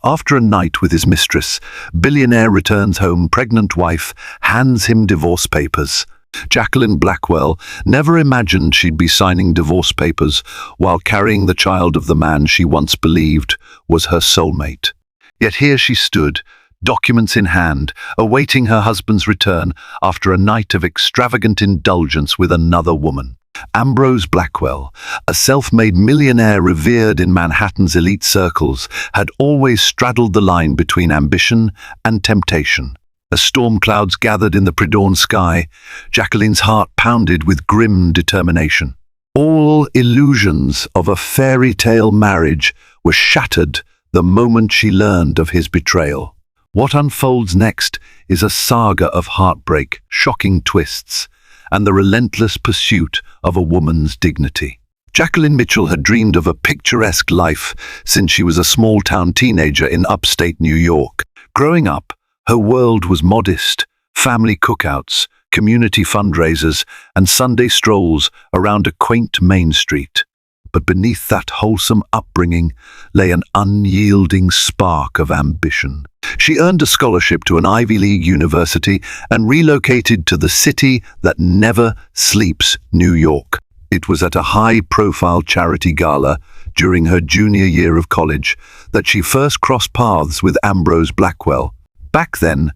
After a night with his mistress, Billionaire returns home, pregnant wife hands him divorce papers. Jacqueline Blackwell never imagined she'd be signing divorce papers while carrying the child of the man she once believed was her soulmate. Yet here she stood, documents in hand, awaiting her husband's return after a night of extravagant indulgence with another woman. Ambrose Blackwell, a self-made millionaire revered in Manhattan's elite circles, had always straddled the line between ambition and temptation. As storm clouds gathered in the pre-dawn sky, Jacqueline's heart pounded with grim determination. All illusions of a fairy tale marriage were shattered the moment she learned of his betrayal. What unfolds next is a saga of heartbreak, shocking twists, and the relentless pursuit of a woman's dignity. Jacqueline Mitchell had dreamed of a picturesque life since she was a small-town teenager in upstate New York. Growing up, her world was modest: family cookouts, community fundraisers, and Sunday strolls around a quaint Main Street. But beneath that wholesome upbringing lay an unyielding spark of ambition. She earned a scholarship to an Ivy League university and relocated to the city that never sleeps, New York. It was at a high-profile charity gala during her junior year of college that she first crossed paths with Ambrose Blackwell. Back then,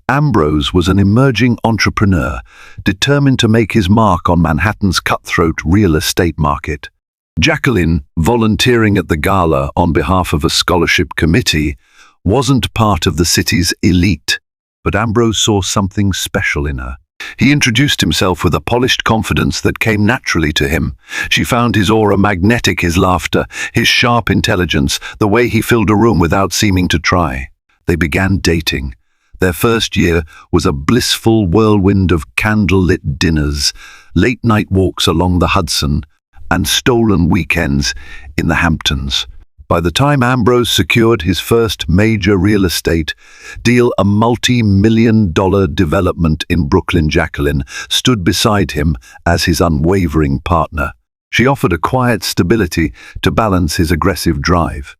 Ambrose was an emerging entrepreneur, determined to make his mark on Manhattan's cutthroat real estate market. Jacqueline, volunteering at the gala on behalf of a scholarship committee, wasn't part of the city's elite, but Ambrose saw something special in her. He introduced himself with a polished confidence that came naturally to him. She found his aura magnetic, his laughter, his sharp intelligence, the way he filled a room without seeming to try. They began dating. Their first year was a blissful whirlwind of candle-lit dinners, late-night walks along the Hudson, and stolen weekends in the Hamptons. By the time Ambrose secured his first major real estate deal, a multi-million-dollar development in Brooklyn, Jacqueline stood beside him as his unwavering partner. She offered a quiet stability to balance his aggressive drive.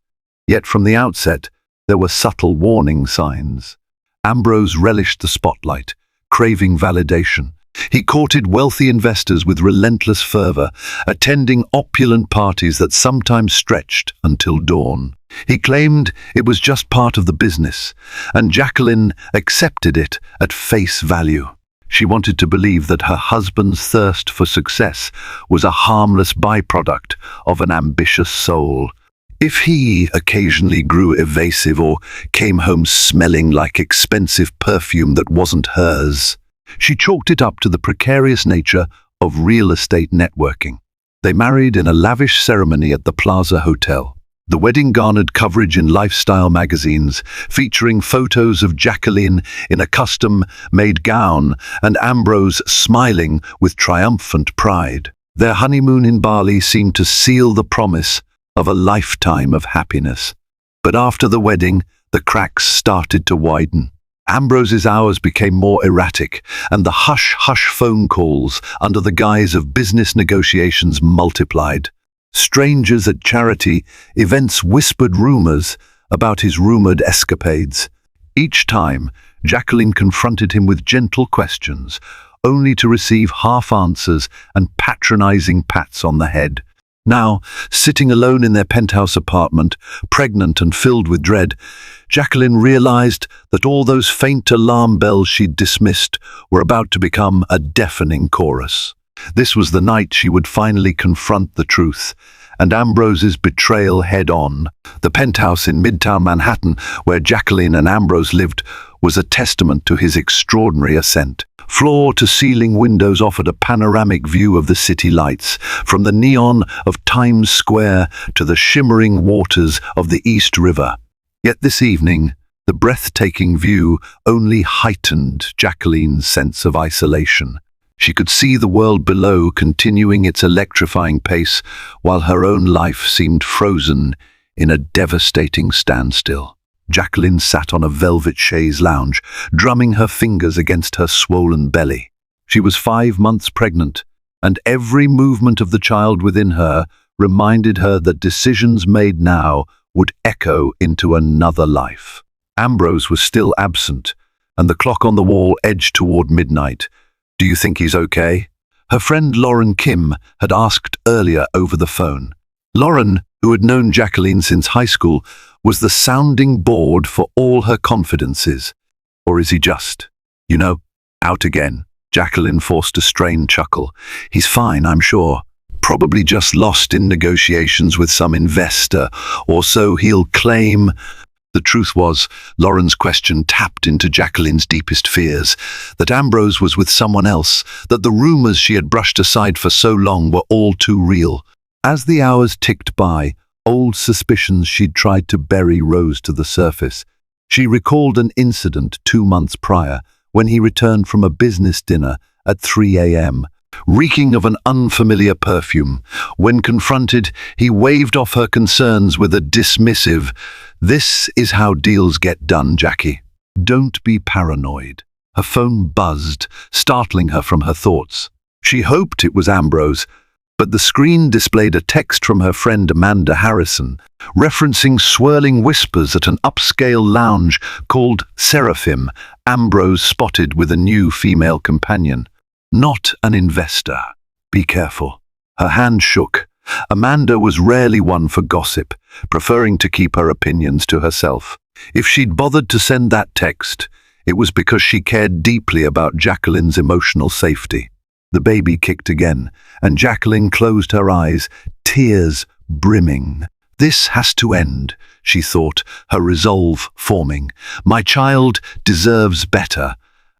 Yet from the outset, there were subtle warning signs. Ambrose relished the spotlight, craving validation. He courted wealthy investors with relentless fervor, attending opulent parties that sometimes stretched until dawn. He claimed it was just part of the business, and Jacqueline accepted it at face value. She wanted to believe that her husband's thirst for success was a harmless byproduct of an ambitious soul. If he occasionally grew evasive or came home smelling like expensive perfume that wasn't hers, she chalked it up to the precarious nature of real estate networking. They married in a lavish ceremony at the Plaza Hotel. The wedding garnered coverage in lifestyle magazines, featuring photos of Jacqueline in a custom-made gown and Ambrose smiling with triumphant pride. Their honeymoon in Bali seemed to seal the promise of a lifetime of happiness. But after the wedding, the cracks started to widen. Ambrose's hours became more erratic, and the hush-hush phone calls under the guise of business negotiations multiplied. Strangers at charity events whispered rumors about his rumored escapades. Each time, Jacqueline confronted him with gentle questions, only to receive half answers and patronizing pats on the head. Now, sitting alone in their penthouse apartment, pregnant and filled with dread, Jacqueline realized that all those faint alarm bells she'd dismissed were about to become a deafening chorus. This was the night she would finally confront the truth, and Ambrose's betrayal head-on. The penthouse in Midtown Manhattan, where Jacqueline and Ambrose lived, was a testament to his extraordinary ascent. Floor-to-ceiling windows offered a panoramic view of the city lights, from the neon of Times Square to the shimmering waters of the East River. Yet this evening, the breathtaking view only heightened Jacqueline's sense of isolation. She could see the world below continuing its electrifying pace, while her own life seemed frozen in a devastating standstill. Jacqueline sat on a velvet chaise lounge, drumming her fingers against her swollen belly. She was 5 months pregnant, and every movement of the child within her reminded her that decisions made now would echo into another life. Ambrose was still absent, and the clock on the wall edged toward midnight. "Do you think he's okay?" Her friend Lauren Kim had asked earlier over the phone. Lauren, who had known Jacqueline since high school, was the sounding board for all her confidences. "Or is he just, out again?" Jacqueline forced a strained chuckle. "He's fine, I'm sure. Probably just lost in negotiations with some investor, or so he'll claim." The truth was, Lauren's question tapped into Jacqueline's deepest fears, that Ambrose was with someone else, that the rumors she had brushed aside for so long were all too real. As the hours ticked by, old suspicions she'd tried to bury rose to the surface. She recalled an incident 2 months prior, when he returned from a business dinner at 3 a.m., reeking of an unfamiliar perfume. When confronted, he waved off her concerns with a dismissive, "This is how deals get done, Jackie. Don't be paranoid." Her phone buzzed, startling her from her thoughts. She hoped it was Ambrose, but the screen displayed a text from her friend Amanda Harrison, referencing swirling whispers at an upscale lounge called Seraphim, Ambrose spotted with a new female companion. "Not an investor. Be careful." Her hand shook. Amanda was rarely one for gossip, preferring to keep her opinions to herself. If she'd bothered to send that text, it was because she cared deeply about Jacqueline's emotional safety. The baby kicked again, and Jacqueline closed her eyes, tears brimming. "This has to end," she thought, her resolve forming. "My child deserves better,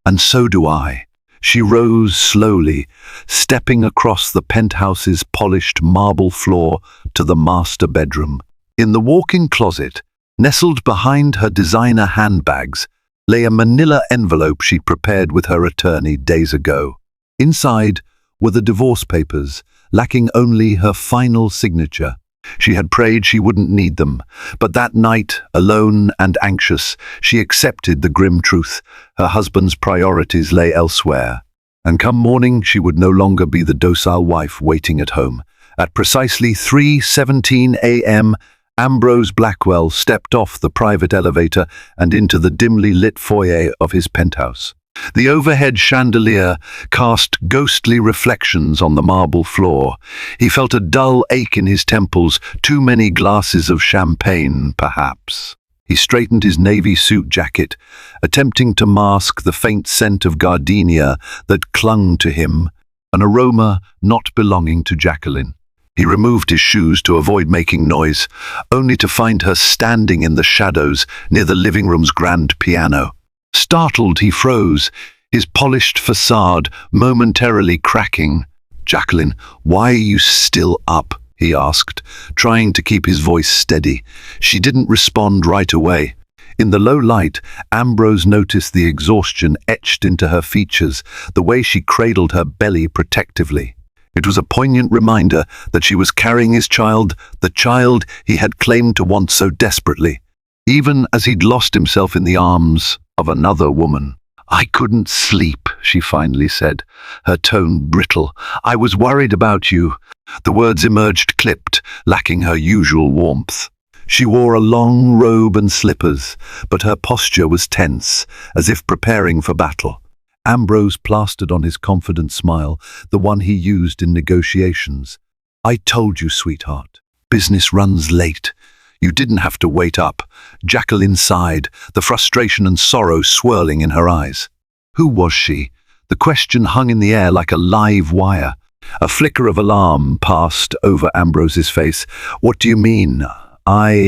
and so do I." She rose slowly, stepping across the penthouse's polished marble floor to the master bedroom. In the walk-in closet, nestled behind her designer handbags, lay a manila envelope she'd prepared with her attorney days ago. Inside were the divorce papers, lacking only her final signature. She had prayed she wouldn't need them, but that night, alone and anxious, she accepted the grim truth. Her husband's priorities lay elsewhere. And come morning, she would no longer be the docile wife waiting at home. At precisely 3:17 a.m., Ambrose Blackwell stepped off the private elevator and into the dimly lit foyer of his penthouse. The overhead chandelier cast ghostly reflections on the marble floor. He felt a dull ache in his temples, too many glasses of champagne, perhaps. He straightened his navy suit jacket, attempting to mask the faint scent of gardenia that clung to him, an aroma not belonging to Jacqueline. He removed his shoes to avoid making noise, only to find her standing in the shadows near the living room's grand piano. Startled, he froze, his polished facade momentarily cracking. "Jacqueline, why are you still up?" he asked, trying to keep his voice steady. She didn't respond right away. In the low light, Ambrose noticed the exhaustion etched into her features, the way she cradled her belly protectively. It was a poignant reminder that she was carrying his child, the child he had claimed to want so desperately, even as he'd lost himself in the arms of another woman. "I couldn't sleep," she finally said, her tone brittle. "I was worried about you." The words emerged clipped, lacking her usual warmth. She wore a long robe and slippers, but her posture was tense, as if preparing for battle. Ambrose plastered on his confident smile, the one he used in negotiations. "I told you, sweetheart. Business runs late. You didn't have to wait up." Jacqueline sighed, the frustration and sorrow swirling in her eyes. Who was she? The question hung in the air like a live wire. A flicker of alarm passed over Ambrose's face. "What do you mean?" I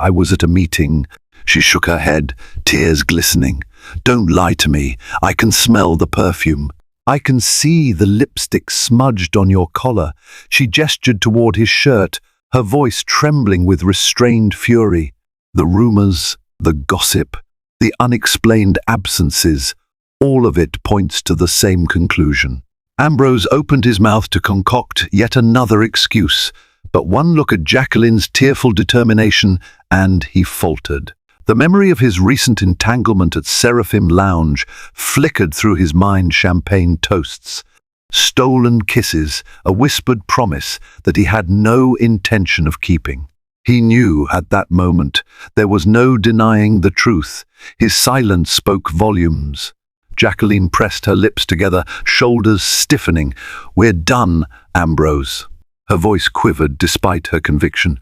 was at a meeting." She shook her head, tears glistening. "Don't lie to me. I can smell the perfume. I can see the lipstick smudged on your collar." She gestured toward his shirt, her voice trembling with restrained fury. The rumors, the gossip, the unexplained absences, all of it points to the same conclusion. Ambrose opened his mouth to concoct yet another excuse, but one look at Jacqueline's tearful determination, and he faltered. The memory of his recent entanglement at Seraphim Lounge flickered through his mind. Champagne toasts, stolen kisses, a whispered promise that he had no intention of keeping. He knew at that moment there was no denying the truth. His silence spoke volumes. Jacqueline pressed her lips together, shoulders stiffening. "We're done, Ambrose." Her voice quivered despite her conviction.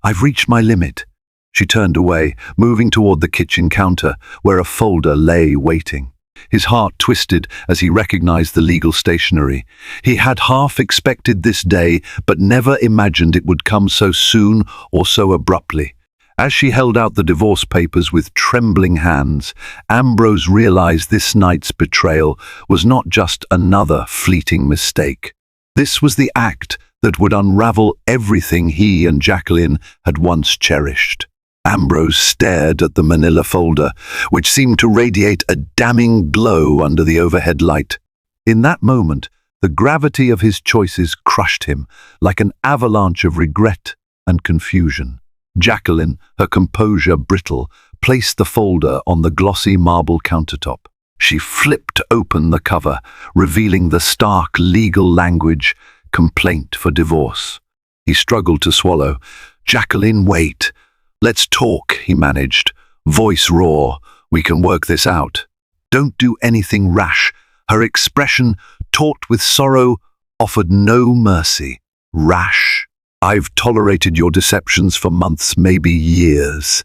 "I've reached my limit." She turned away, moving toward the kitchen counter, where a folder lay waiting. His heart twisted as he recognized the legal stationery. He had half expected this day, but never imagined it would come so soon or so abruptly. As she held out the divorce papers with trembling hands, Ambrose realized this night's betrayal was not just another fleeting mistake. This was the act that would unravel everything he and Jacqueline had once cherished. Ambrose stared at the manila folder, which seemed to radiate a damning glow under the overhead light. In that moment, the gravity of his choices crushed him like an avalanche of regret and confusion. Jacqueline, her composure brittle, placed the folder on the glossy marble countertop. She flipped open the cover, revealing the stark legal language, "Complaint for divorce." He struggled to swallow. "Jacqueline, wait. Let's talk," he managed, voice raw. "We can work this out. Don't do anything rash." Her expression, taut with sorrow, offered no mercy. "Rash? I've tolerated your deceptions for months, maybe years.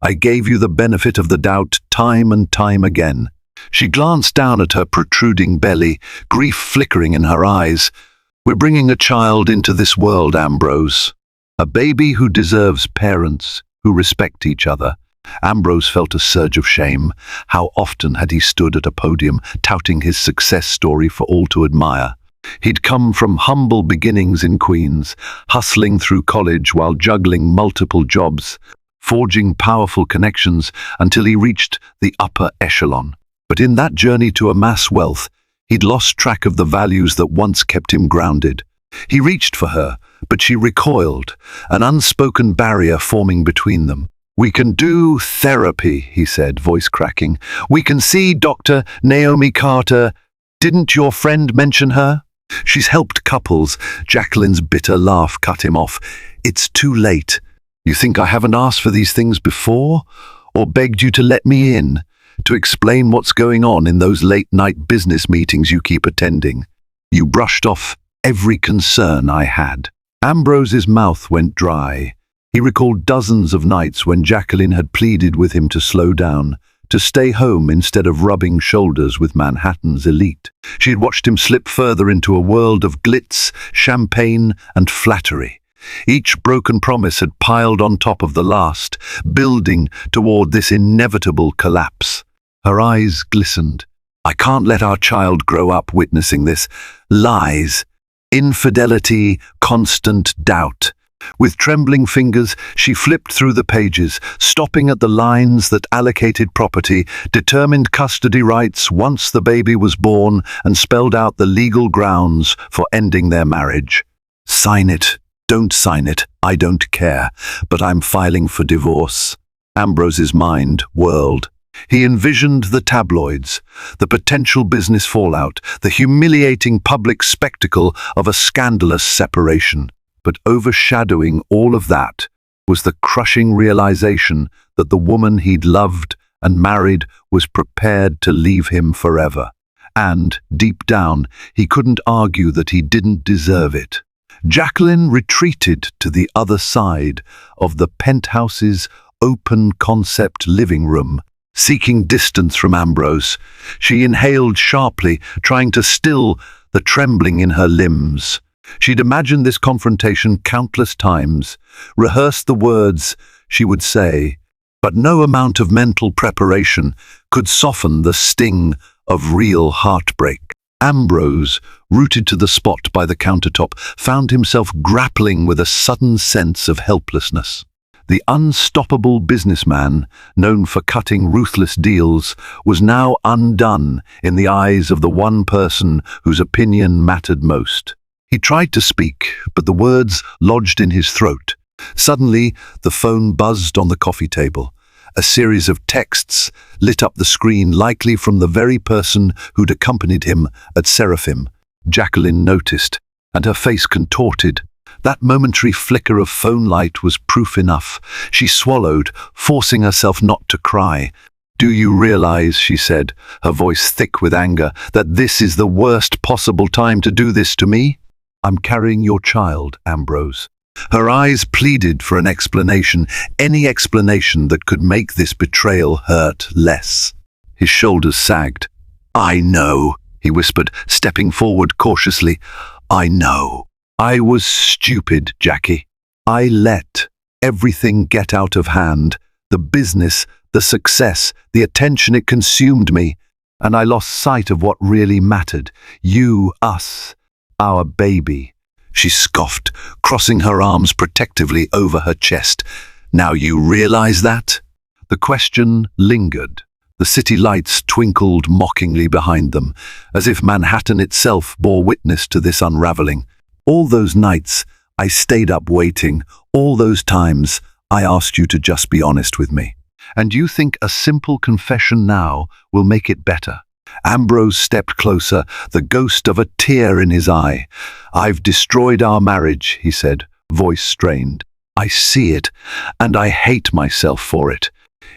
I gave you the benefit of the doubt time and time again." She glanced down at her protruding belly, grief flickering in her eyes. "We're bringing a child into this world, Ambrose. A baby who deserves parents who respect each other." Ambrose felt a surge of shame. How often had he stood at a podium touting his success story for all to admire? He'd come from humble beginnings in Queens, hustling through college while juggling multiple jobs, forging powerful connections until he reached the upper echelon. But in that journey to amass wealth, he'd lost track of the values that once kept him grounded. He reached for her, but she recoiled, an unspoken barrier forming between them. "We can do therapy," he said, voice cracking. "We can see Dr. Naomi Carter. Didn't your friend mention her? She's helped couples." Jacqueline's bitter laugh cut him off. "It's too late. You think I haven't asked for these things before? Or begged you to let me in? To explain what's going on in those late-night business meetings you keep attending? You brushed off every concern I had." Ambrose's mouth went dry. He recalled dozens of nights when Jacqueline had pleaded with him to slow down, to stay home instead of rubbing shoulders with Manhattan's elite. She had watched him slip further into a world of glitz, champagne, and flattery. Each broken promise had piled on top of the last, building toward this inevitable collapse. Her eyes glistened. "I can't let our child grow up witnessing this. Lies, infidelity, constant doubt." With trembling fingers, she flipped through the pages, stopping at the lines that allocated property, determined custody rights once the baby was born, and spelled out the legal grounds for ending their marriage. "Sign it. Don't sign it. I don't care. But I'm filing for divorce." Ambrose's mind whirled. He envisioned the tabloids, the potential business fallout, the humiliating public spectacle of a scandalous separation. But overshadowing all of that was the crushing realization that the woman he'd loved and married was prepared to leave him forever. And, deep down, he couldn't argue that he didn't deserve it. Jacqueline retreated to the other side of the penthouse's open-concept living room, seeking distance from Ambrose. She inhaled sharply, trying to still the trembling in her limbs. She'd imagined this confrontation countless times, rehearsed the words she would say, but no amount of mental preparation could soften the sting of real heartbreak. Ambrose, rooted to the spot by the countertop, found himself grappling with a sudden sense of helplessness. The unstoppable businessman, known for cutting ruthless deals, was now undone in the eyes of the one person whose opinion mattered most. He tried to speak, but the words lodged in his throat. Suddenly, the phone buzzed on the coffee table. A series of texts lit up the screen, likely from the very person who'd accompanied him at Seraphim. Jacqueline noticed, and her face contorted. That momentary flicker of phone light was proof enough. She swallowed, forcing herself not to cry. "Do you realize," she said, her voice thick with anger, "that this is the worst possible time to do this to me? I'm carrying your child, Ambrose." Her eyes pleaded for an explanation, any explanation that could make this betrayal hurt less. His shoulders sagged. "I know," he whispered, stepping forward cautiously. "I know. I was stupid, Jackie. I let everything get out of hand. The business, the success, the attention, it consumed me. And I lost sight of what really mattered. You, us, our baby." She scoffed, crossing her arms protectively over her chest. "Now you realize that?" The question lingered. The city lights twinkled mockingly behind them, as if Manhattan itself bore witness to this unraveling. "All those nights I stayed up waiting, all those times I asked you to just be honest with me. And you think a simple confession now will make it better?" Ambrose stepped closer, the ghost of a tear in his eye. "I've destroyed our marriage," he said, voice strained. "I see it, and I hate myself for it.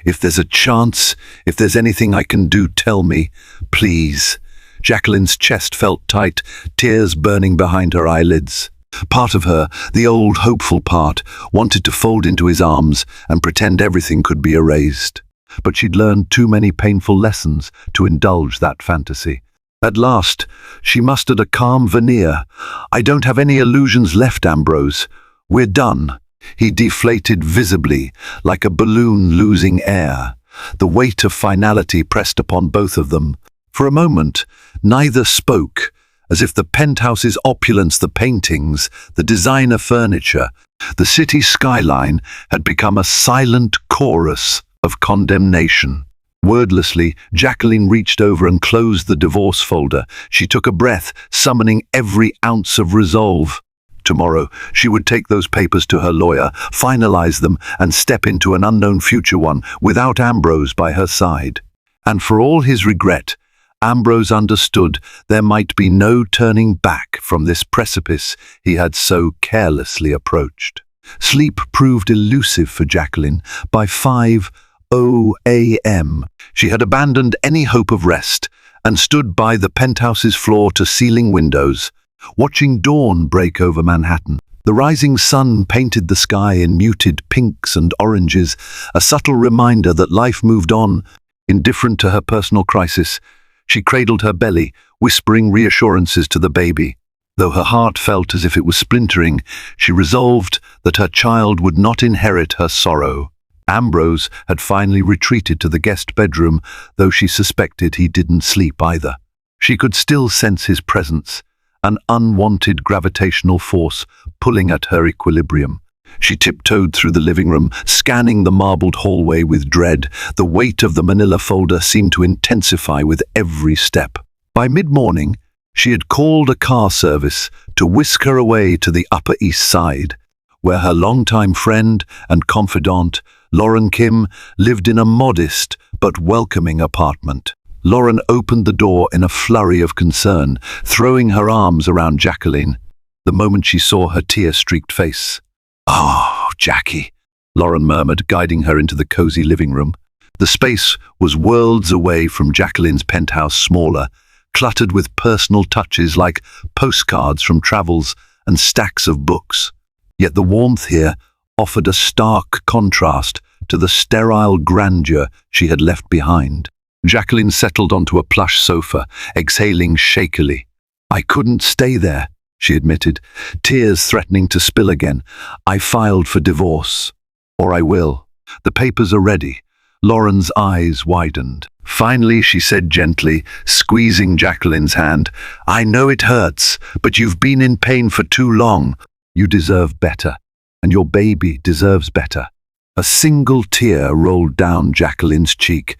If there's a chance, if there's anything I can do, tell me, please." Jacqueline's chest felt tight, tears burning behind her eyelids. Part of her, the old hopeful part, wanted to fold into his arms and pretend everything could be erased. But she'd learned too many painful lessons to indulge that fantasy. At last, she mustered a calm veneer. "I don't have any illusions left, Ambrose. We're done." He deflated visibly, like a balloon losing air. The weight of finality pressed upon both of them. For a moment, neither spoke, as if the penthouse's opulence, the paintings, the designer furniture, the city skyline had become a silent chorus of condemnation. Wordlessly, Jacqueline reached over and closed the divorce folder. She took a breath, summoning every ounce of resolve. Tomorrow, she would take those papers to her lawyer, finalize them, and step into an unknown future one without Ambrose by her side. And for all his regret, Ambrose understood there might be no turning back from this precipice he had so carelessly approached. Sleep proved elusive for Jacqueline. By 5:00 a.m., she had abandoned any hope of rest and stood by the penthouse's floor-to-ceiling windows, watching dawn break over Manhattan. The rising sun painted the sky in muted pinks and oranges, a subtle reminder that life moved on. Indifferent to her personal crisis, she cradled her belly, whispering reassurances to the baby. Though her heart felt as if it was splintering, she resolved that her child would not inherit her sorrow. Ambrose had finally retreated to the guest bedroom, though she suspected he didn't sleep either. She could still sense his presence, an unwanted gravitational force pulling at her equilibrium. She tiptoed through the living room, scanning the marbled hallway with dread. The weight of the manila folder seemed to intensify with every step. By mid-morning, she had called a car service to whisk her away to the Upper East Side, where her longtime friend and confidant, Lauren Kim, lived in a modest but welcoming apartment. Lauren opened the door in a flurry of concern, throwing her arms around Jacqueline, the moment she saw her tear-streaked face. "Oh, Jackie," Lauren murmured, guiding her into the cozy living room. The space was worlds away from Jacqueline's penthouse, smaller, cluttered with personal touches like postcards from travels and stacks of books. Yet the warmth here offered a stark contrast to the sterile grandeur she had left behind. Jacqueline settled onto a plush sofa, exhaling shakily. "I couldn't stay there," she admitted, tears threatening to spill again. "I filed for divorce. Or I will. The papers are ready." Lauren's eyes widened. Finally, she said gently, squeezing Jacqueline's hand, "I know it hurts, but you've been in pain for too long. You deserve better, and your baby deserves better." A single tear rolled down Jacqueline's cheek.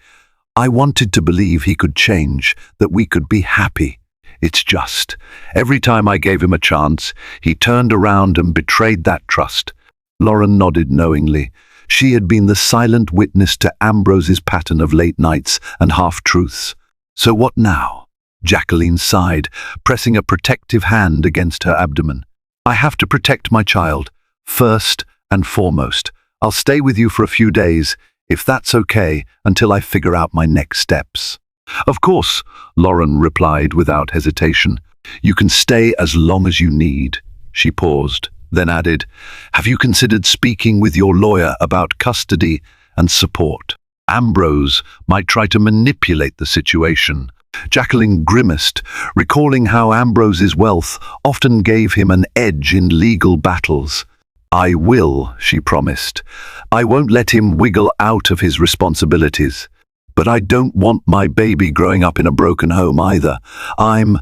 "I wanted to believe he could change, that we could be happy. It's just, every time I gave him a chance, he turned around and betrayed that trust." Lauren nodded knowingly. She had been the silent witness to Ambrose's pattern of late nights and half-truths. "So what now?" Jacqueline sighed, pressing a protective hand against her abdomen. I have to protect my child, first and foremost. I'll stay with you for a few days, if that's okay, until I figure out my next steps." "Of course," Lauren replied without hesitation. "You can stay as long as you need." She paused, then added, "Have you considered speaking with your lawyer about custody and support? Ambrose might try to manipulate the situation." Jacqueline grimaced, recalling how Ambrose's wealth often gave him an edge in legal battles. "I will," she promised. "I won't let him wiggle out of his responsibilities. But I don't want my baby growing up in a broken home either. I'm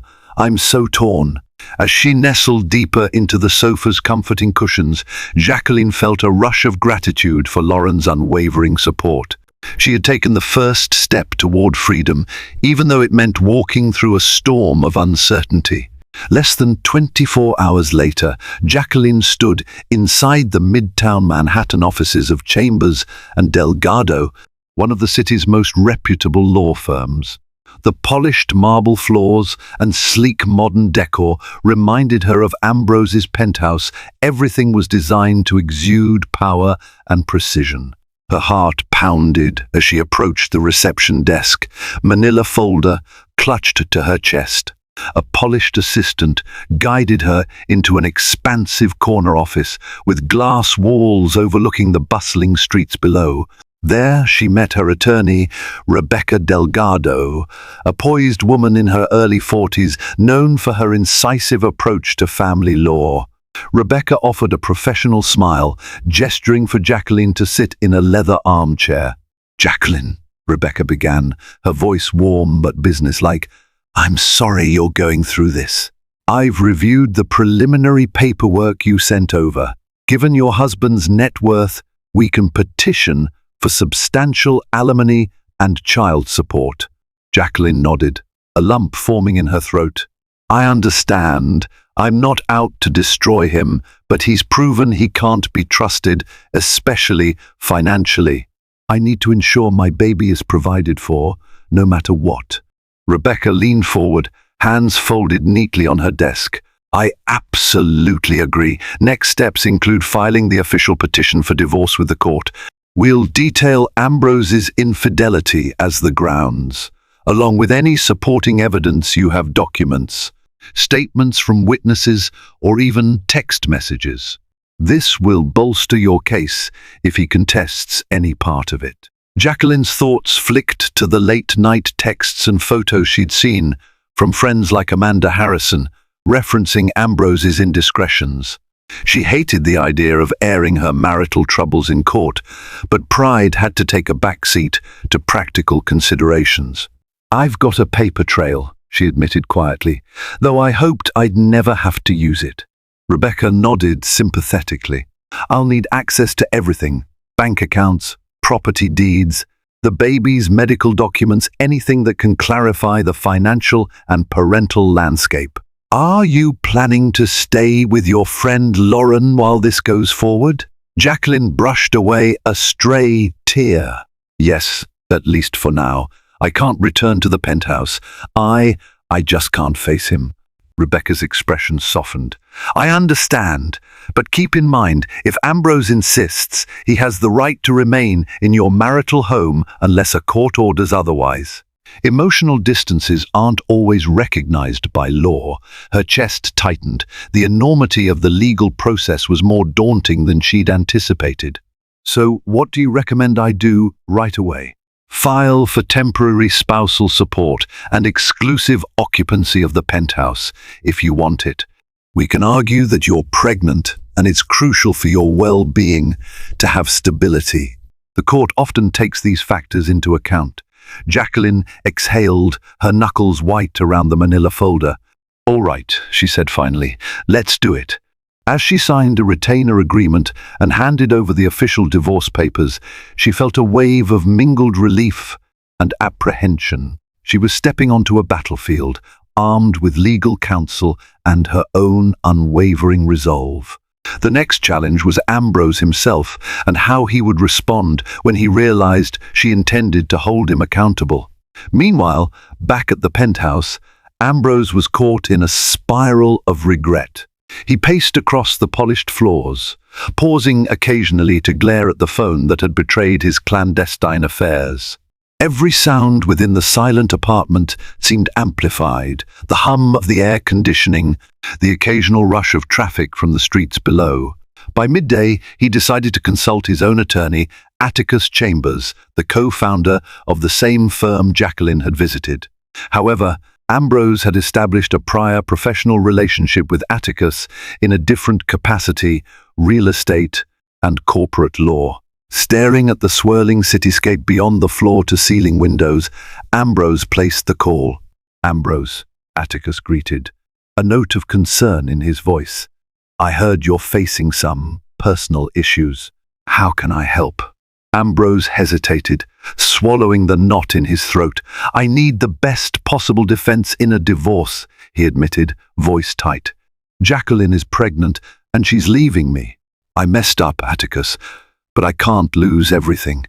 so torn." As she nestled deeper into the sofa's comforting cushions, Jacqueline felt a rush of gratitude for Lauren's unwavering support. She had taken the first step toward freedom, even though it meant walking through a storm of uncertainty. Less than 24 hours later, Jacqueline stood inside the Midtown Manhattan offices of Chambers and Delgado, one of the city's most reputable law firms. The polished marble floors and sleek modern decor reminded her of Ambrose's penthouse. Everything was designed to exude power and precision. Her heart pounded as she approached the reception desk, manila folder clutched to her chest. A polished assistant guided her into an expansive corner office with glass walls overlooking the bustling streets below. There she met her attorney, Rebecca Delgado, a poised woman in her early 40s, known for her incisive approach to family law. Rebecca offered a professional smile, gesturing for Jacqueline to sit in a leather armchair. "Jacqueline," Rebecca began, her voice warm but businesslike, "I'm sorry you're going through this. I've reviewed the preliminary paperwork you sent over. Given your husband's net worth, we can petition for substantial alimony and child support." Jacqueline nodded, a lump forming in her throat. "I understand. I'm not out to destroy him, but he's proven he can't be trusted, especially financially. I need to ensure my baby is provided for, no matter what." Rebecca leaned forward, hands folded neatly on her desk. "I absolutely agree. Next steps include filing the official petition for divorce with the court. We'll detail Ambrose's infidelity as the grounds. Along with any supporting evidence, you have documents, statements from witnesses, or even text messages. This will bolster your case if he contests any part of it." Jacqueline's thoughts flicked to the late-night texts and photos she'd seen from friends like Amanda Harrison, referencing Ambrose's indiscretions. She hated the idea of airing her marital troubles in court, but pride had to take a backseat to practical considerations. "I've got a paper trail," she admitted quietly, "though I hoped I'd never have to use it." Rebecca nodded sympathetically. "I'll need access to everything: bank accounts, property deeds, the baby's medical documents, anything that can clarify the financial and parental landscape." "Are you planning to stay with your friend Lauren while this goes forward?" Jacqueline brushed away a stray tear. "Yes, at least for now. I can't return to the penthouse. I just can't face him." Rebecca's expression softened. "I understand, but keep in mind, if Ambrose insists, he has the right to remain in your marital home unless a court orders otherwise." Emotional distances aren't always recognized by law. Her chest tightened. The enormity of the legal process was more daunting than she'd anticipated. "So what do you recommend I do right away?" "File for temporary spousal support and exclusive occupancy of the penthouse, if you want it. We can argue that you're pregnant and it's crucial for your well-being to have stability. The court often takes these factors into account." Jacqueline exhaled, her knuckles white around the manila folder. "All right," she said finally, "let's do it." As she signed a retainer agreement and handed over the official divorce papers, she felt a wave of mingled relief and apprehension. She was stepping onto a battlefield, armed with legal counsel and her own unwavering resolve. The next challenge was Ambrose himself and how he would respond when he realized she intended to hold him accountable. Meanwhile, back at the penthouse, Ambrose was caught in a spiral of regret. He paced across the polished floors, pausing occasionally to glare at the phone that had betrayed his clandestine affairs. Every sound within the silent apartment seemed amplified, the hum of the air conditioning, the occasional rush of traffic from the streets below. By midday, he decided to consult his own attorney, Atticus Chambers, the co-founder of the same firm Jacqueline had visited. However, Ambrose had established a prior professional relationship with Atticus in a different capacity, real estate and corporate law. Staring at the swirling cityscape beyond the floor-to-ceiling windows, Ambrose placed the call. "Ambrose," Atticus greeted, a note of concern in his voice. "I heard you're facing some personal issues. How can I help?" Ambrose hesitated, swallowing the knot in his throat. "I need the best possible defense in a divorce," he admitted, voice tight. "Jacqueline is pregnant, and she's leaving me." "I messed up, Atticus, but I can't lose everything."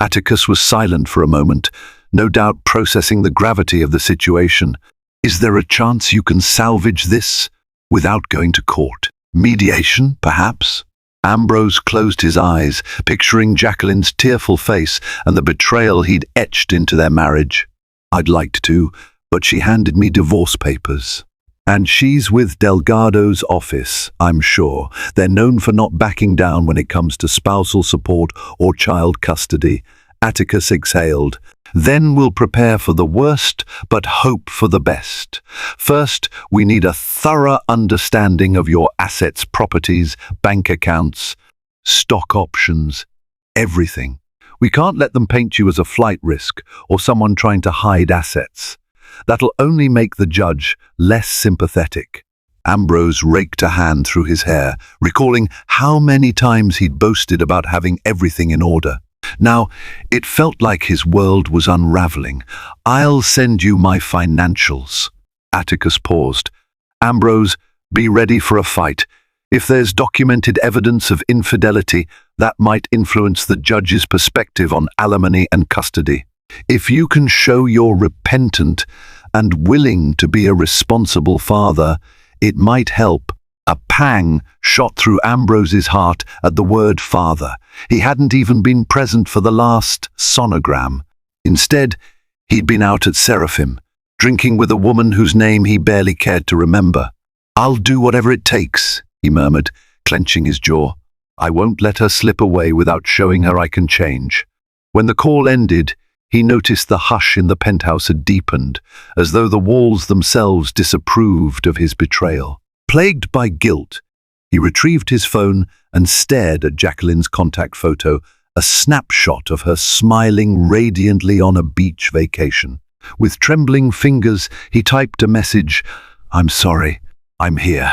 Atticus was silent for a moment, no doubt processing the gravity of the situation. "Is there a chance you can salvage this without going to court? Mediation, perhaps?" Ambrose closed his eyes, picturing Jacqueline's tearful face and the betrayal he'd etched into their marriage. "I'd like to, but she handed me divorce papers. And she's with Delgado's office, I'm sure. They're known for not backing down when it comes to spousal support or child custody." Atticus exhaled. "Then we'll prepare for the worst, but hope for the best. First, we need a thorough understanding of your assets, properties, bank accounts, stock options, everything. We can't let them paint you as a flight risk or someone trying to hide assets. That'll only make the judge less sympathetic." Ambrose raked a hand through his hair, recalling how many times he'd boasted about having everything in order. Now, it felt like his world was unraveling. "I'll send you my financials." Atticus paused. "Ambrose, be ready for a fight. If there's documented evidence of infidelity, that might influence the judge's perspective on alimony and custody. If you can show you're repentant and willing to be a responsible father, it might help." A pang shot through Ambrose's heart at the word father. He hadn't even been present for the last sonogram. Instead, he'd been out at Seraphim, drinking with a woman whose name he barely cared to remember. "I'll do whatever it takes," he murmured, clenching his jaw. "I won't let her slip away without showing her I can change." When the call ended, he noticed the hush in the penthouse had deepened, as though the walls themselves disapproved of his betrayal. Plagued by guilt, he retrieved his phone and stared at Jacqueline's contact photo, a snapshot of her smiling radiantly on a beach vacation. With trembling fingers, he typed a message. "I'm sorry. I'm here.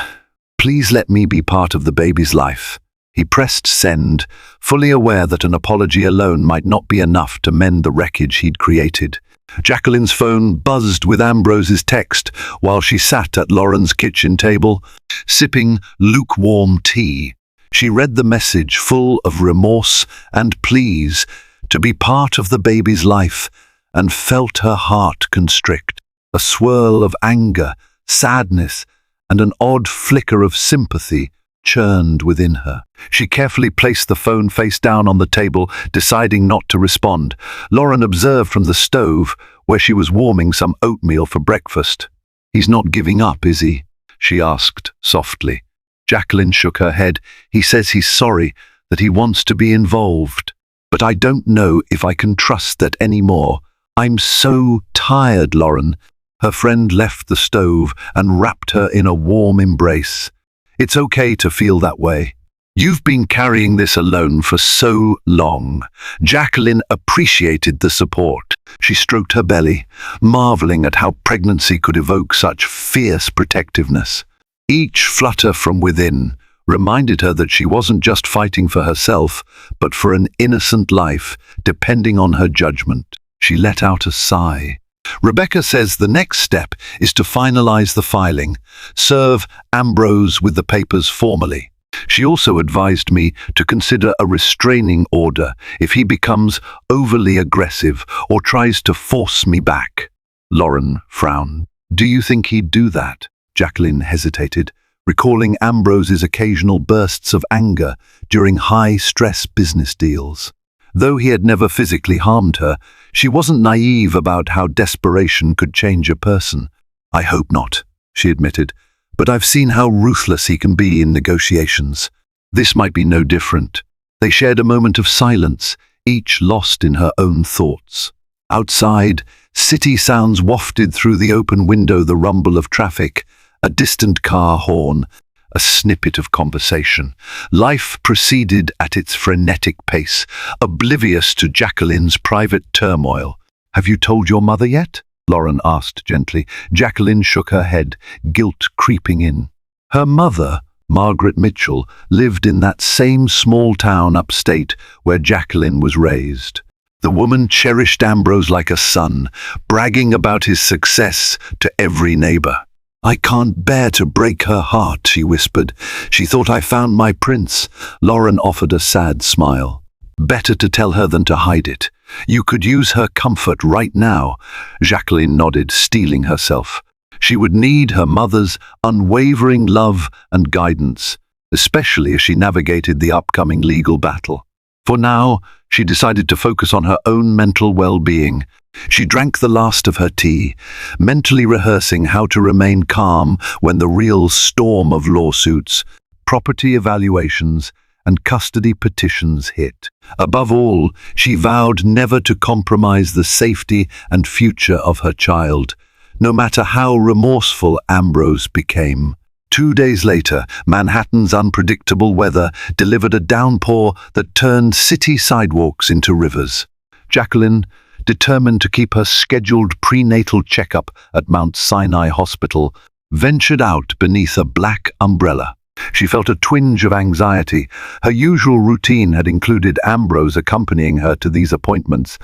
Please let me be part of the baby's life." He pressed send, fully aware that an apology alone might not be enough to mend the wreckage he'd created. Jacqueline's phone buzzed with Ambrose's text while she sat at Lauren's kitchen table, sipping lukewarm tea. She read the message full of remorse and pleas to be part of the baby's life and felt her heart constrict. A swirl of anger, sadness, and an odd flicker of sympathy churned within her. She carefully placed the phone face down on the table, deciding not to respond. Lauren observed from the stove, where she was warming some oatmeal for breakfast. "He's not giving up, is he?" she asked softly. Jacqueline shook her head. "He says he's sorry, that he wants to be involved. But I don't know if I can trust that anymore. I'm so tired, Lauren." Her friend left the stove and wrapped her in a warm embrace. "It's okay to feel that way. You've been carrying this alone for so long." Jacqueline appreciated the support. She stroked her belly, marveling at how pregnancy could evoke such fierce protectiveness. Each flutter from within reminded her that she wasn't just fighting for herself, but for an innocent life, depending on her judgment. She let out a sigh. Rebecca says the next step is to finalize the filing, serve Ambrose with the papers formally. She also advised me to consider a restraining order if he becomes overly aggressive or tries to force me back. Lauren frowned. "Do you think he'd do that?" Jacqueline hesitated, recalling Ambrose's occasional bursts of anger during high-stress business deals. Though he had never physically harmed her, she wasn't naive about how desperation could change a person. "I hope not," she admitted, "but I've seen how ruthless he can be in negotiations. This might be no different." They shared a moment of silence, each lost in her own thoughts. Outside, city sounds wafted through the open window, the rumble of traffic, a distant car horn, a snippet of conversation. Life proceeded at its frenetic pace, oblivious to Jacqueline's private turmoil. "Have you told your mother yet?" Lauren asked gently. Jacqueline shook her head, guilt creeping in. Her mother, Margaret Mitchell, lived in that same small town upstate where Jacqueline was raised. The woman cherished Ambrose like a son, bragging about his success to every neighbor. "I can't bear to break her heart," she whispered. "She thought I found my prince." Lauren offered a sad smile. "Better to tell her than to hide it. You could use her comfort right now." Jacqueline nodded, steeling herself. She would need her mother's unwavering love and guidance, especially as she navigated the upcoming legal battle. For now, she decided to focus on her own mental well-being. She drank the last of her tea, mentally rehearsing how to remain calm when the real storm of lawsuits, property evaluations, and custody petitions hit. Above all, she vowed never to compromise the safety and future of her child, no matter how remorseful Ambrose became. 2 days later, Manhattan's unpredictable weather delivered a downpour that turned city sidewalks into rivers. Jacqueline, determined to keep her scheduled prenatal checkup at Mount Sinai Hospital, ventured out beneath a black umbrella. She felt a twinge of anxiety. Her usual routine had included Ambrose accompanying her to these appointments,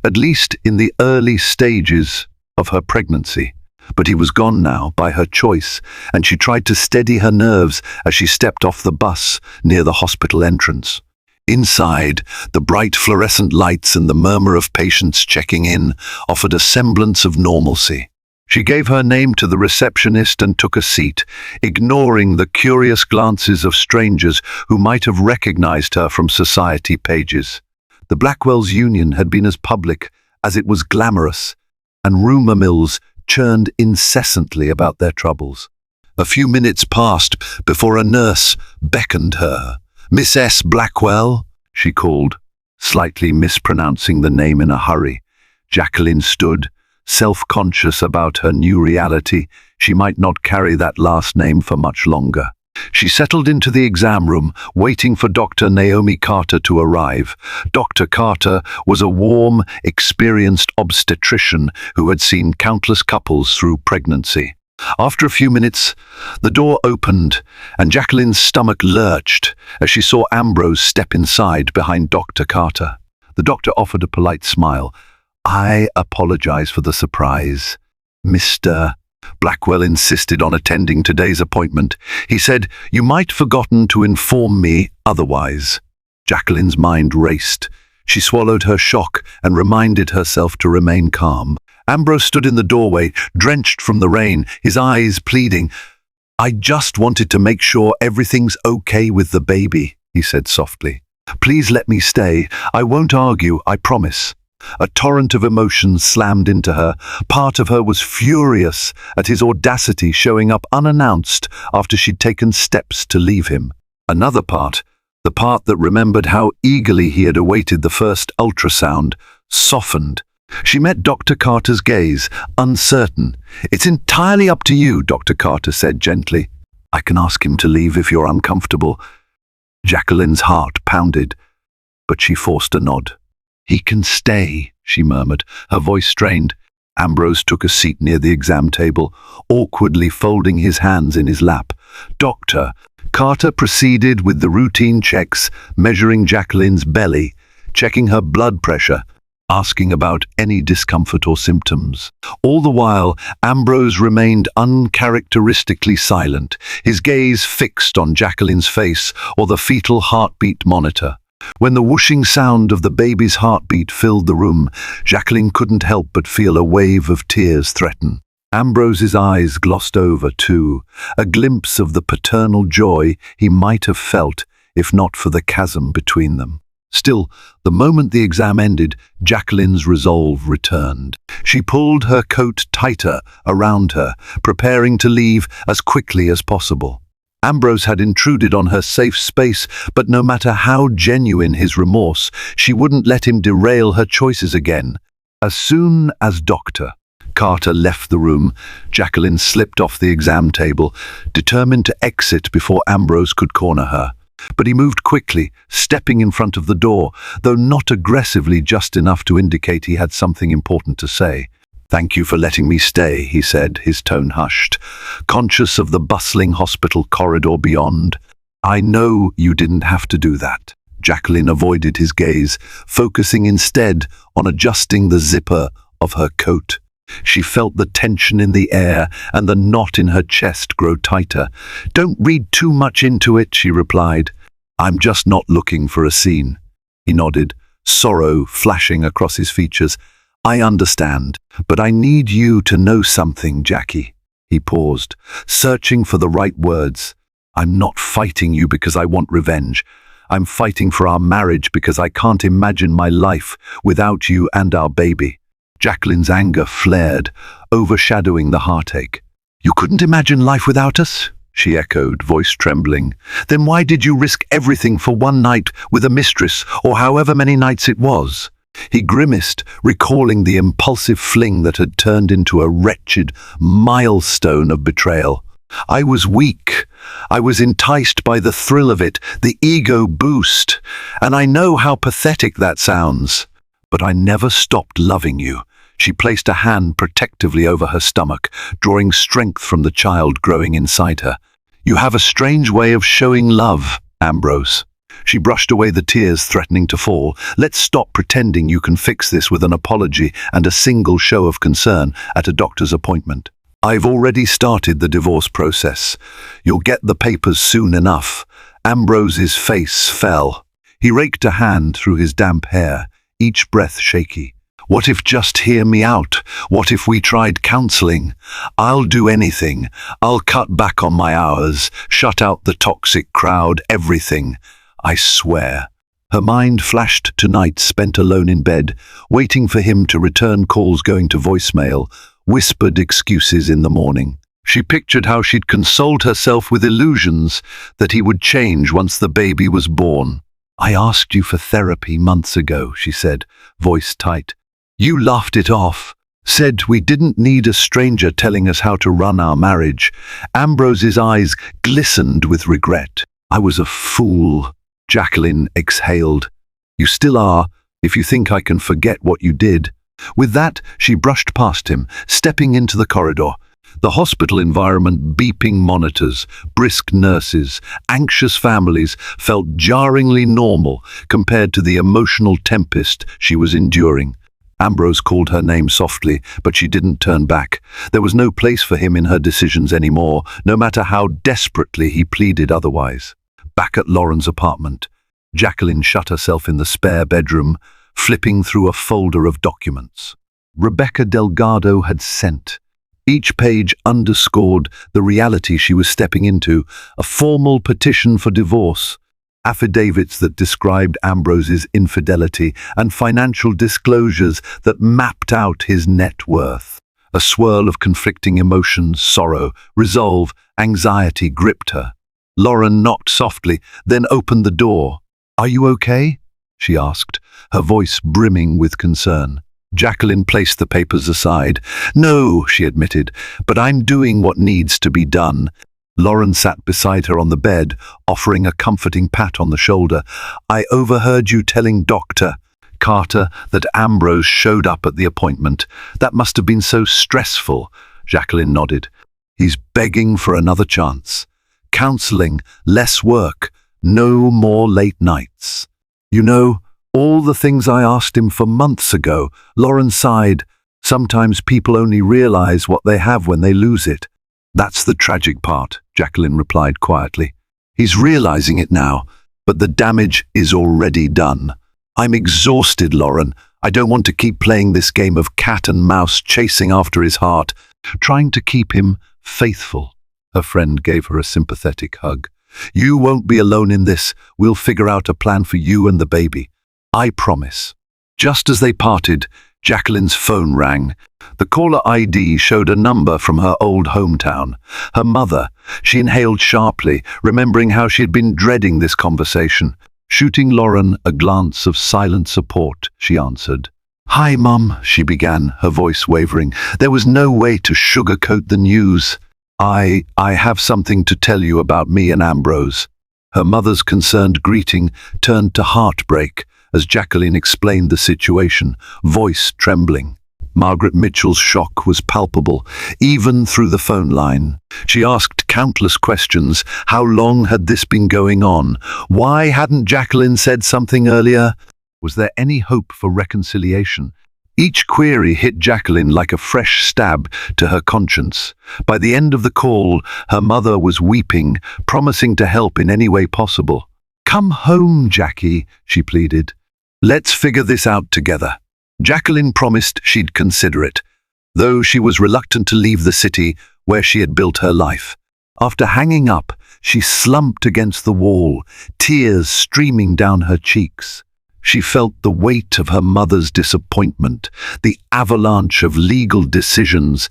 at least in the early stages of her pregnancy. But he was gone now, by her choice, and she tried to steady her nerves as she stepped off the bus near the hospital entrance. Inside, the bright fluorescent lights and the murmur of patients checking in offered a semblance of normalcy. She gave her name to the receptionist and took a seat, ignoring the curious glances of strangers who might have recognized her from society pages. The Blackwell's union had been as public as it was glamorous, and rumor mills churned incessantly about their troubles. A few minutes passed before a nurse beckoned her. "Miss S. Blackwell," she called, slightly mispronouncing the name in a hurry. Jacqueline stood, self-conscious about her new reality. She might not carry that last name for much longer. She settled into the exam room, waiting for Dr. Naomi Carter to arrive. Dr. Carter was a warm, experienced obstetrician who had seen countless couples through pregnancy. After a few minutes, the door opened, and Jacqueline's stomach lurched as she saw Ambrose step inside behind Dr. Carter. The doctor offered a polite smile. "I apologize for the surprise, Mr. Blackwell insisted on attending today's appointment. He said, "You might forgotten to inform me otherwise." Jacqueline's mind raced. She swallowed her shock and reminded herself to remain calm. Ambrose stood in the doorway, drenched from the rain, his eyes pleading. "I just wanted to make sure everything's okay with the baby," he said softly. "Please let me stay. I won't argue, I promise." A torrent of emotions slammed into her. Part of her was furious at his audacity showing up unannounced after she'd taken steps to leave him. Another part, the part that remembered how eagerly he had awaited the first ultrasound, softened. She met Dr. Carter's gaze, uncertain. "It's entirely up to you," Dr. Carter said gently. "I can ask him to leave if you're uncomfortable." Jacqueline's heart pounded, but she forced a nod. "He can stay," she murmured, her voice strained. Ambrose took a seat near the exam table, awkwardly folding his hands in his lap. "Doctor." Carter proceeded with the routine checks, measuring Jacqueline's belly, checking her blood pressure, asking about any discomfort or symptoms. All the while, Ambrose remained uncharacteristically silent, his gaze fixed on Jacqueline's face or the fetal heartbeat monitor. When the whooshing sound of the baby's heartbeat filled the room, Jacqueline couldn't help but feel a wave of tears threaten. Ambrose's eyes glossed over, too, a glimpse of the paternal joy he might have felt if not for the chasm between them. Still, the moment the exam ended, Jacqueline's resolve returned. She pulled her coat tighter around her, preparing to leave as quickly as possible. Ambrose had intruded on her safe space, but no matter how genuine his remorse, she wouldn't let him derail her choices again. As soon as Dr. Carter left the room, Jacqueline slipped off the exam table, determined to exit before Ambrose could corner her. But he moved quickly, stepping in front of the door, though not aggressively, just enough to indicate he had something important to say. "Thank you for letting me stay," he said, his tone hushed, conscious of the bustling hospital corridor beyond. "I know you didn't have to do that." Jacqueline avoided his gaze, focusing instead on adjusting the zipper of her coat. She felt the tension in the air and the knot in her chest grow tighter. "Don't read too much into it," she replied. "I'm just not looking for a scene." He nodded, sorrow flashing across his features. "I understand, but I need you to know something, Jackie." He paused, searching for the right words. "I'm not fighting you because I want revenge. I'm fighting for our marriage because I can't imagine my life without you and our baby." Jacqueline's anger flared, overshadowing the heartache. "You couldn't imagine life without us?" she echoed, voice trembling. "Then why did you risk everything for one night with a mistress, or however many nights it was?" He grimaced, recalling the impulsive fling that had turned into a wretched milestone of betrayal. "I was weak. I was enticed by the thrill of it, the ego boost, and I know how pathetic that sounds. But I never stopped loving you." She placed a hand protectively over her stomach, drawing strength from the child growing inside her. "You have a strange way of showing love, Ambrose." She brushed away the tears threatening to fall. "Let's stop pretending you can fix this with an apology and a single show of concern at a doctor's appointment. I've already started the divorce process. You'll get the papers soon enough." Ambrose's face fell. He raked a hand through his damp hair, each breath shaky. "What if just hear me out? What if we tried counseling? I'll do anything. I'll cut back on my hours, shut out the toxic crowd, everything. I swear." Her mind flashed to nights spent alone in bed, waiting for him to return calls going to voicemail, whispered excuses in the morning. She pictured how she'd consoled herself with illusions that he would change once the baby was born. "I asked you for therapy months ago," she said, voice tight. "You laughed it off, said we didn't need a stranger telling us how to run our marriage." Ambrose's eyes glistened with regret. "I was a fool," Jacqueline exhaled. "You still are, if you think I can forget what you did." With that, she brushed past him, stepping into the corridor. The hospital environment, beeping monitors, brisk nurses, anxious families, felt jarringly normal compared to the emotional tempest she was enduring. Ambrose called her name softly, but she didn't turn back. There was no place for him in her decisions anymore, no matter how desperately he pleaded otherwise. Back at Lauren's apartment, Jacqueline shut herself in the spare bedroom, flipping through a folder of documents. Rebecca Delgado had sent. Each page underscored the reality she was stepping into, a formal petition for divorce, affidavits that described Ambrose's infidelity, and financial disclosures that mapped out his net worth. A swirl of conflicting emotions, sorrow, resolve, anxiety gripped her. Lauren knocked softly, then opened the door. "Are you okay?" she asked, her voice brimming with concern. Jacqueline placed the papers aside. "No," she admitted, "but I'm doing what needs to be done." Lauren sat beside her on the bed, offering a comforting pat on the shoulder. "I overheard you telling Dr. Carter that Ambrose showed up at the appointment. That must have been so stressful." Jacqueline nodded. "He's begging for another chance. Counseling, less work, no more late nights. You know, all the things I asked him for months ago." Lauren sighed. "Sometimes people only realize what they have when they lose it." "That's the tragic part," Jacqueline replied quietly. "He's realizing it now, but the damage is already done." "I'm exhausted, Lauren. I don't want to keep playing this game of cat and mouse chasing after his heart." trying to keep him faithful. Her friend gave her a sympathetic hug. "You won't be alone in this. We'll figure out a plan for you and the baby. I promise." Just as they parted, Jacqueline's phone rang. The caller ID showed a number from her old hometown. Her mother. She inhaled sharply, remembering how she had been dreading this conversation. Shooting Lauren a glance of silent support, she answered. "Hi, Mum," she began, her voice wavering. There was no way to sugarcoat the news. I have something to tell you about me and Ambrose." Her mother's concerned greeting turned to heartbreak as Jacqueline explained the situation, voice trembling. Margaret Mitchell's shock was palpable, even through the phone line. She asked countless questions. How long had this been going on? Why hadn't Jacqueline said something earlier? Was there any hope for reconciliation? Each query hit Jacqueline like a fresh stab to her conscience. By the end of the call, her mother was weeping, promising to help in any way possible. "Come home, Jackie," she pleaded. "Let's figure this out together." Jacqueline promised she'd consider it, though she was reluctant to leave the city where she had built her life. After hanging up, she slumped against the wall, tears streaming down her cheeks. She felt the weight of her mother's disappointment, the avalanche of legal decisions,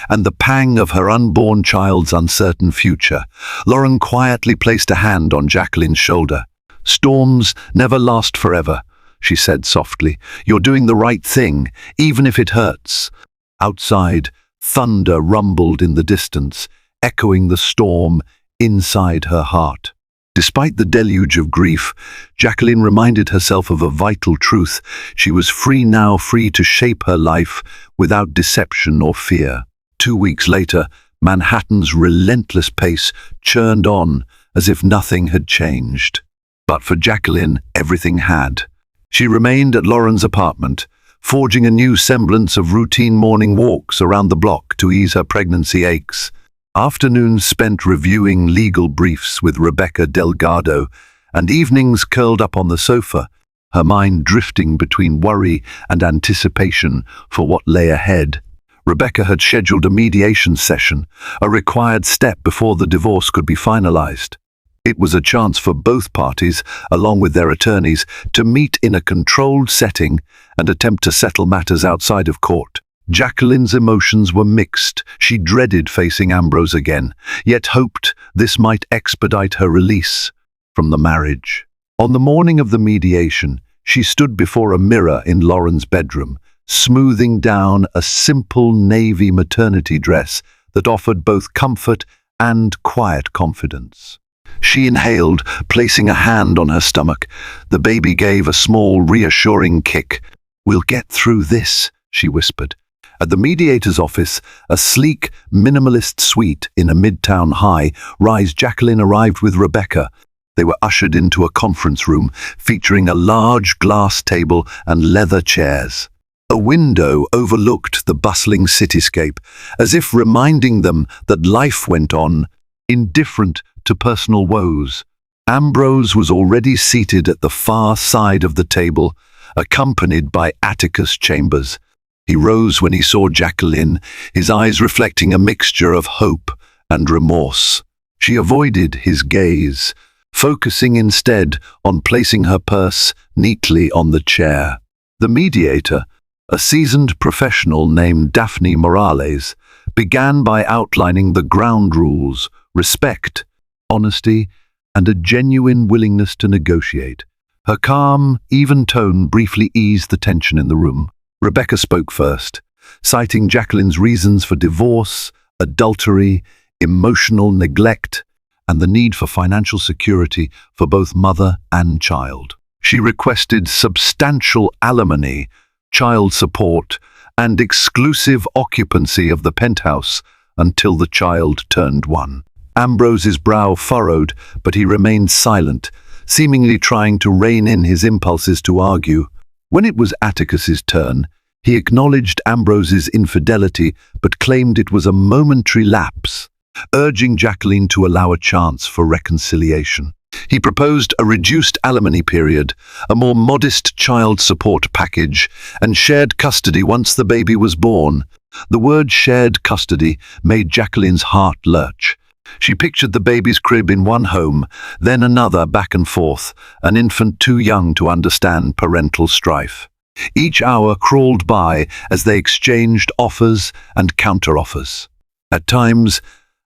and the pang of her unborn child's uncertain future. Lauren quietly placed a hand on Jacqueline's shoulder. "Storms never last forever," she said softly. "You're doing the right thing, even if it hurts." Outside, thunder rumbled in the distance, echoing the storm inside her heart. Despite the deluge of grief, Jacqueline reminded herself of a vital truth. She was free now, free to shape her life without deception or fear. 2 weeks later, Manhattan's relentless pace churned on as if nothing had changed. But for Jacqueline, everything had. She remained at Lauren's apartment, forging a new semblance of routine morning walks around the block to ease her pregnancy aches. Afternoons spent reviewing legal briefs with Rebecca Delgado, and evenings curled up on the sofa, her mind drifting between worry and anticipation for what lay ahead. Rebecca had scheduled a mediation session, a required step before the divorce could be finalized. It was a chance for both parties, along with their attorneys, to meet in a controlled setting and attempt to settle matters outside of court. Jacqueline's emotions were mixed. She dreaded facing Ambrose again, yet hoped this might expedite her release from the marriage. On the morning of the mediation, she stood before a mirror in Lauren's bedroom, smoothing down a simple navy maternity dress that offered both comfort and quiet confidence. She inhaled, placing a hand on her stomach. The baby gave a small, reassuring kick. "We'll get through this," she whispered. At the mediator's office, a sleek, minimalist suite in a midtown high-rise, Jacqueline arrived with Rebecca. They were ushered into a conference room featuring a large glass table and leather chairs. A window overlooked the bustling cityscape, as if reminding them that life went on, indifferent to personal woes. Ambrose was already seated at the far side of the table, accompanied by Atticus Chambers. He rose when he saw Jacqueline, his eyes reflecting a mixture of hope and remorse. She avoided his gaze, focusing instead on placing her purse neatly on the chair. The mediator, a seasoned professional named Daphne Morales, began by outlining the ground rules: respect, honesty, and a genuine willingness to negotiate. Her calm, even tone briefly eased the tension in the room. Rebecca spoke first, citing Jacqueline's reasons for divorce, adultery, emotional neglect, and the need for financial security for both mother and child. She requested substantial alimony, child support, and exclusive occupancy of the penthouse until the child turned 1. Ambrose's brow furrowed, but he remained silent, seemingly trying to rein in his impulses to argue. When it was Atticus's turn, he acknowledged Ambrose's infidelity but claimed it was a momentary lapse, urging Jacqueline to allow a chance for reconciliation. He proposed a reduced alimony period, a more modest child support package, and shared custody once the baby was born. The word shared custody made Jacqueline's heart lurch. She pictured the baby's crib in one home, then another back and forth, an infant too young to understand parental strife. Each hour crawled by as they exchanged offers and counter-offers. At times,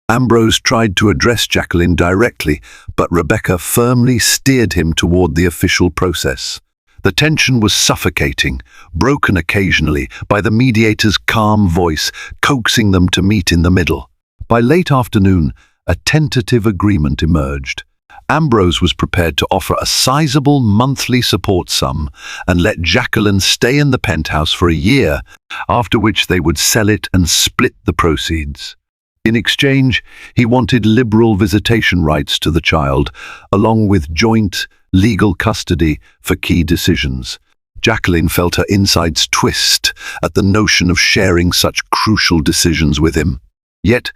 Ambrose tried to address Jacqueline directly, but Rebecca firmly steered him toward the official process. The tension was suffocating, broken occasionally by the mediator's calm voice, coaxing them to meet in the middle. By late afternoon, a tentative agreement emerged. Ambrose was prepared to offer a sizable monthly support sum and let Jacqueline stay in the penthouse for a year, after which they would sell it and split the proceeds. In exchange, he wanted liberal visitation rights to the child, along with joint legal custody for key decisions. Jacqueline felt her insides twist at the notion of sharing such crucial decisions with him. Yet,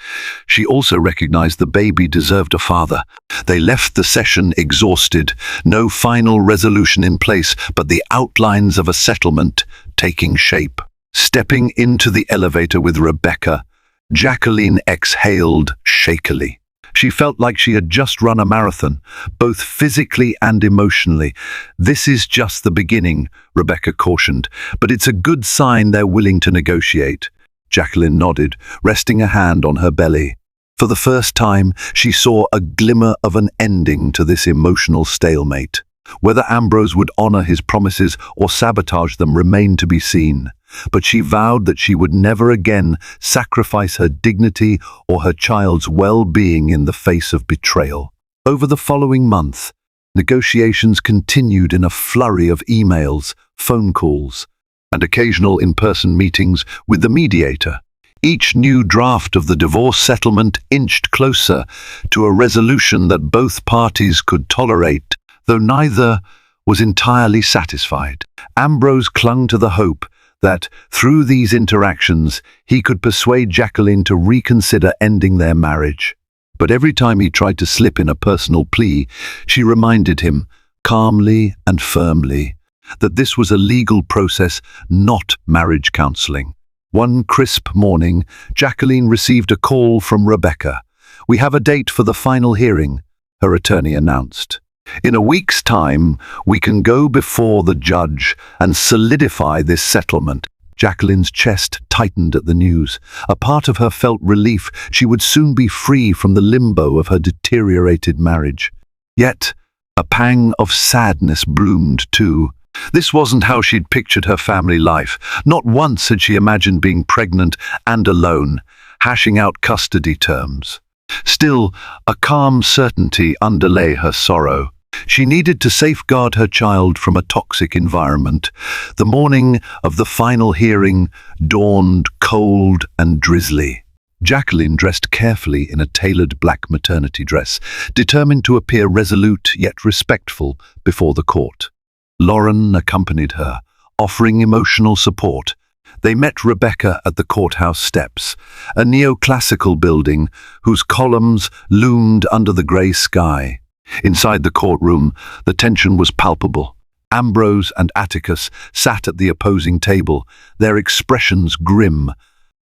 she also recognized the baby deserved a father. They left the session exhausted, no final resolution in place, but the outlines of a settlement taking shape. Stepping into the elevator with Rebecca, Jacqueline exhaled shakily. She felt like she had just run a marathon, both physically and emotionally. "This is just the beginning," Rebecca cautioned, "but it's a good sign they're willing to negotiate." Jacqueline nodded, resting a hand on her belly. For the first time, she saw a glimmer of an ending to this emotional stalemate. Whether Ambrose would honor his promises or sabotage them remained to be seen, but she vowed that she would never again sacrifice her dignity or her child's well-being in the face of betrayal. Over the following month, negotiations continued in a flurry of emails, phone calls, and occasional in-person meetings with the mediator. Each new draft of the divorce settlement inched closer to a resolution that both parties could tolerate, though neither was entirely satisfied. Ambrose clung to the hope that, through these interactions, he could persuade Jacqueline to reconsider ending their marriage. But every time he tried to slip in a personal plea, she reminded him, calmly and firmly, that this was a legal process, not marriage counseling. One crisp morning, Jacqueline received a call from Rebecca. "We have a date for the final hearing," her attorney announced. "In a week's time, we can go before the judge and solidify this settlement." Jacqueline's chest tightened at the news. A part of her felt relief she would soon be free from the limbo of her deteriorated marriage. Yet, a pang of sadness bloomed too. This wasn't how she'd pictured her family life. Not once had she imagined being pregnant and alone, hashing out custody terms. Still, a calm certainty underlay her sorrow. She needed to safeguard her child from a toxic environment. The morning of the final hearing dawned cold and drizzly. Jacqueline dressed carefully in a tailored black maternity dress, determined to appear resolute yet respectful before the court. Lauren accompanied her, offering emotional support. They met Rebecca at the courthouse steps, a neoclassical building whose columns loomed under the grey sky. Inside the courtroom, the tension was palpable. Ambrose and Atticus sat at the opposing table, their expressions grim.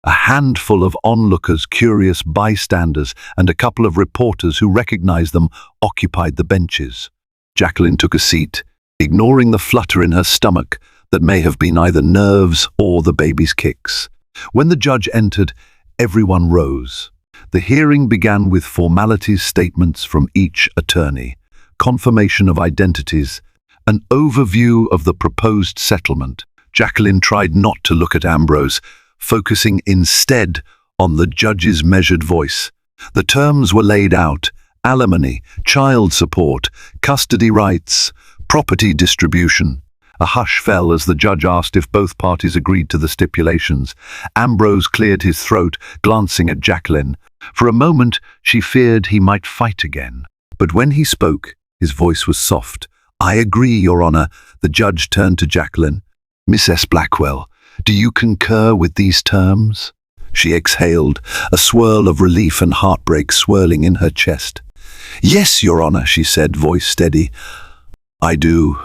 A handful of onlookers, curious bystanders, and a couple of reporters who recognized them occupied the benches. Jacqueline took a seat, ignoring the flutter in her stomach that may have been either nerves or the baby's kicks. When the judge entered, everyone rose. The hearing began with formalities statements from each attorney, confirmation of identities, an overview of the proposed settlement. Jacqueline tried not to look at Ambrose, focusing instead on the judge's measured voice. The terms were laid out: alimony, child support, custody rights, property distribution. A hush fell as the judge asked if both parties agreed to the stipulations. Ambrose cleared his throat, glancing at Jacqueline. For a moment, she feared he might fight again. But when he spoke, his voice was soft. "I agree, Your Honor." The judge turned to Jacqueline. "Mrs. Blackwell, do you concur with these terms?" She exhaled, a swirl of relief and heartbreak swirling in her chest. "Yes, Your Honor," she said, voice steady. "I do."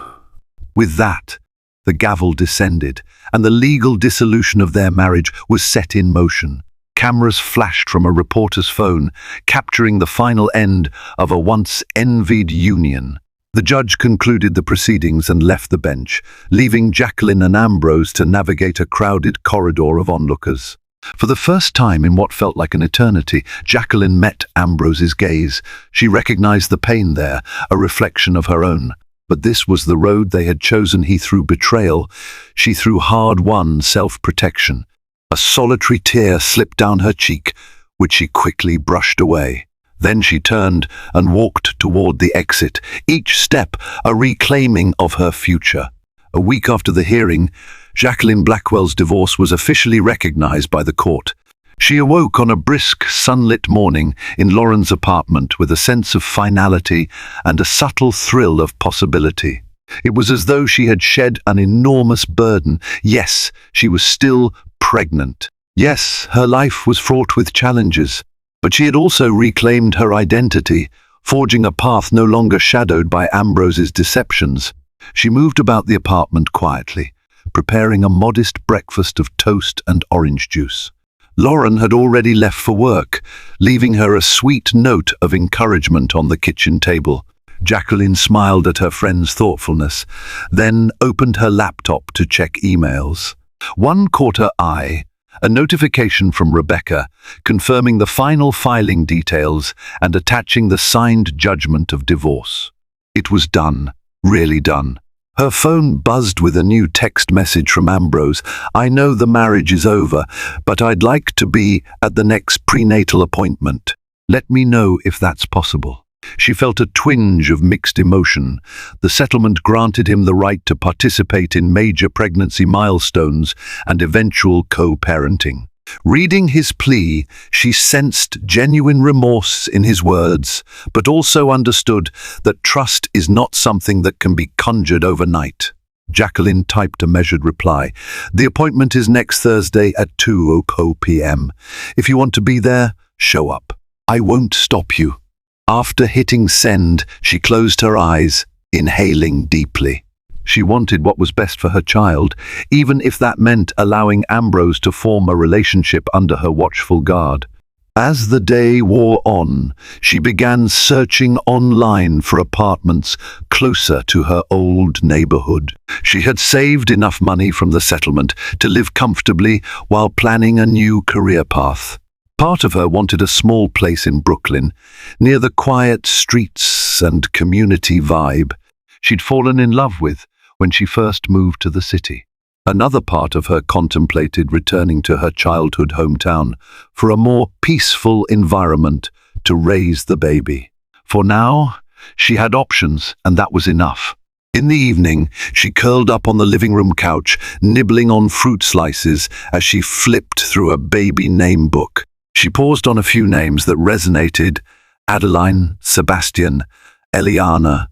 With that, The gavel descended, and the legal dissolution of their marriage was set in motion. Cameras flashed from a reporter's phone, capturing the final end of a once envied union. The judge concluded the proceedings and left the bench, leaving Jacqueline and Ambrose to navigate a crowded corridor of onlookers. For the first time in what felt like an eternity, Jacqueline met Ambrose's gaze. She recognized the pain there, a reflection of her own. But this was the road they had chosen. He threw betrayal, she threw hard-won self-protection. A solitary tear slipped down her cheek, which she quickly brushed away. Then she turned and walked toward the exit, each step a reclaiming of her future. A week after the hearing, Jacqueline Blackwell's divorce was officially recognized by the court. She awoke on a brisk, sunlit morning in Lauren's apartment with a sense of finality and a subtle thrill of possibility. It was as though she had shed an enormous burden. Yes, she was still pregnant. Yes, her life was fraught with challenges, but she had also reclaimed her identity, forging a path no longer shadowed by Ambrose's deceptions. She moved about the apartment quietly, preparing a modest breakfast of toast and orange juice. Lauren had already left for work, leaving her a sweet note of encouragement on the kitchen table. Jacqueline smiled at her friend's thoughtfulness, then opened her laptop to check emails. One caught her eye, a notification from Rebecca confirming the final filing details and attaching the signed judgment of divorce. It was done, really done. Her phone buzzed with a new text message from Ambrose. "I know the marriage is over, but I'd like to be at the next prenatal appointment. Let me know if that's possible." She felt a twinge of mixed emotion. The settlement granted him the right to participate in major pregnancy milestones and eventual co-parenting. Reading his plea, she sensed genuine remorse in his words, but also understood that trust is not something that can be conjured overnight. Jacqueline typed a measured reply. "The appointment is next Thursday at 2:00 p.m. If you want to be there, show up. I won't stop you." After hitting send, she closed her eyes, inhaling deeply. She wanted what was best for her child, even if that meant allowing Ambrose to form a relationship under her watchful guard. As the day wore on, she began searching online for apartments closer to her old neighborhood. She had saved enough money from the settlement to live comfortably while planning a new career path. Part of her wanted a small place in Brooklyn, near the quiet streets and community vibe she'd fallen in love with when she first moved to the city. Another part of her contemplated returning to her childhood hometown for a more peaceful environment to raise the baby. For now, she had options, and that was enough. In the evening, she curled up on the living room couch, nibbling on fruit slices as she flipped through a baby name book. She paused on a few names that resonated: Adeline, Sebastian, Eliana,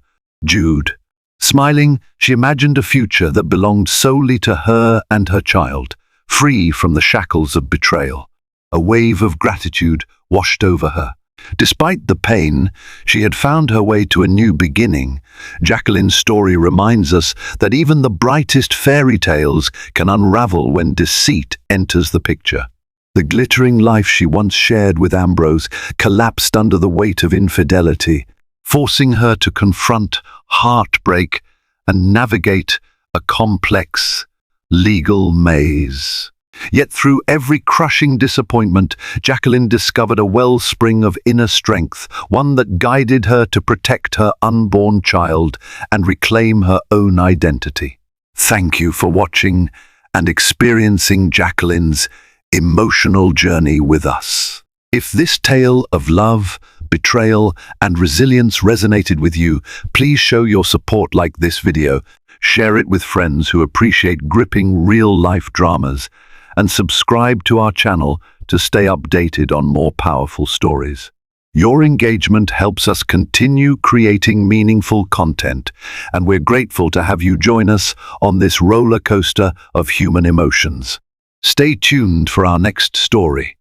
Jude. Smiling, she imagined a future that belonged solely to her and her child, free from the shackles of betrayal. A wave of gratitude washed over her. Despite the pain, she had found her way to a new beginning. Jacqueline's story reminds us that even the brightest fairy tales can unravel when deceit enters the picture. The glittering life she once shared with Ambrose collapsed under the weight of infidelity, forcing her to confront heartbreak and navigate a complex legal maze. Yet through every crushing disappointment, Jacqueline discovered a wellspring of inner strength, one that guided her to protect her unborn child and reclaim her own identity. Thank you for watching and experiencing Jacqueline's emotional journey with us. If this tale of love, betrayal, and resilience resonated with you, please show your support like this video, share it with friends who appreciate gripping real-life dramas, and subscribe to our channel to stay updated on more powerful stories. Your engagement helps us continue creating meaningful content, and we're grateful to have you join us on this roller coaster of human emotions. Stay tuned for our next story.